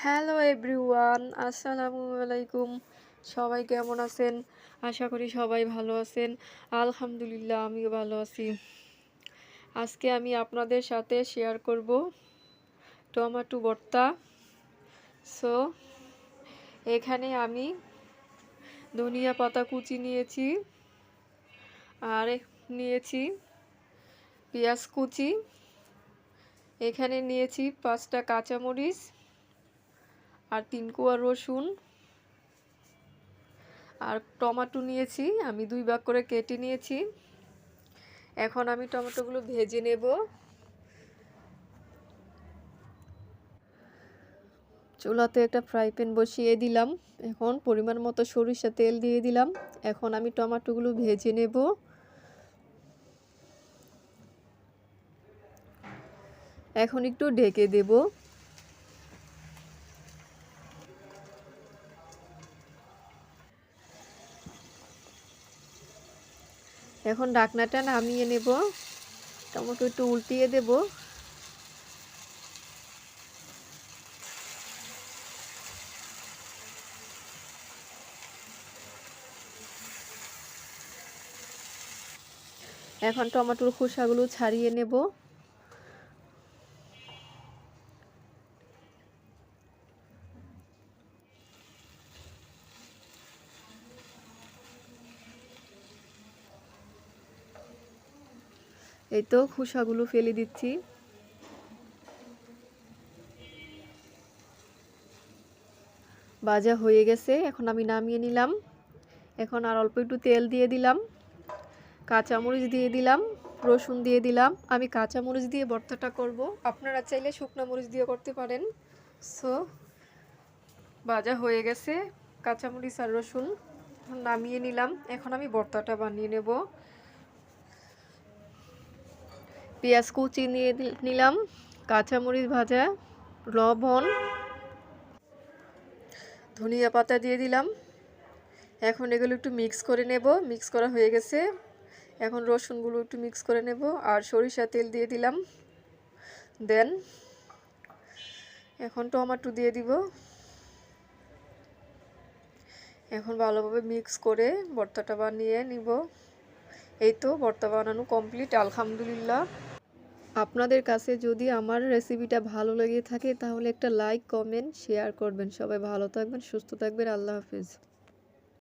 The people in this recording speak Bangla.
হ্যালো এভরিওয়ান, আসসালামু আলাইকুম। সবাই কেমন আছেন? আশা করি সবাই ভালো আছেন। আলহামদুলিল্লাহ আমিও ভালো আছি। আজকে আমি আপনাদের সাথে শেয়ার করব টমেটো ভর্তা। সো এখানে আমি ধনিয়া পাতা কুচি নিয়েছি, আর নিয়েছি পেঁয়াজ কুচি, এখানে নিয়েছি 5টা কাঁচামরিচ আর 3 কোয়া রসুন, আর টমেটো নিয়েছি আমি 2 ভাগ করে কেটে নিয়েছি। এখন আমি টমেটোগুলো ভেজে নেব। চুলাতে একটা ফ্রাই প্যান বসিয়ে দিলাম। এখন পরিমাণ মতো সরিষা তেল দিয়ে দিলাম। এখন আমি টমেটোগুলো ভেজে নেব। এখন একটু ঢেকে দেব। এখন ঢাকনাটা নামিয়ে নেব। টমেটো একটু উল্টিয়ে দেব। এখন টমেটোর খোসাগুলো ছাড়িয়ে নেব। এই তো খোসাগুলো ফেলে দিচ্ছি। ভাজা হয়ে গেছে, এখন আমি নামিয়ে নিলাম। এখন আর অল্প একটু তেল দিয়ে দিলাম, কাঁচামরিচ দিয়ে দিলাম, রসুন দিয়ে দিলাম। আমি কাঁচামরিচ দিয়ে ভর্তাটা করব, আপনারা চাইলে শুকনো মরিচ দিয়ে করতে পারেন। সো ভাজা হয়ে গেছে কাঁচামরিচ আর রসুন, নামিয়ে নিলাম। এখন আমি ভর্তাটা বানিয়ে নেব। পেঁয়াজ কুচি নিয়ে নিলাম, কাঁচামরিচ ভাজা, লবণ, ধনিয়া পাতা দিয়ে দিলাম। এখন এগুলো একটু মিক্স করে নেব। মিক্স করা হয়ে গেছে। এখন রসুনগুলো একটু মিক্স করে নেব, আর সরিষা তেল দিয়ে দিলাম। দেন এখন টমেটো দিয়ে দিব। এখন ভালোভাবে মিক্স করে ভর্তাটা বানিয়ে নিব। এই তো ভর্তা বানানো কমপ্লিট, আলহামদুলিল্লাহ। আপনাদের কাছে যদি আমার রেসিপিটা ভালো লেগে থাকে তাহলে একটা লাইক, কমেন্ট, শেয়ার করবেন। সবাই ভালো থাকবেন, সুস্থ থাকবেন। আল্লাহ হাফেজ।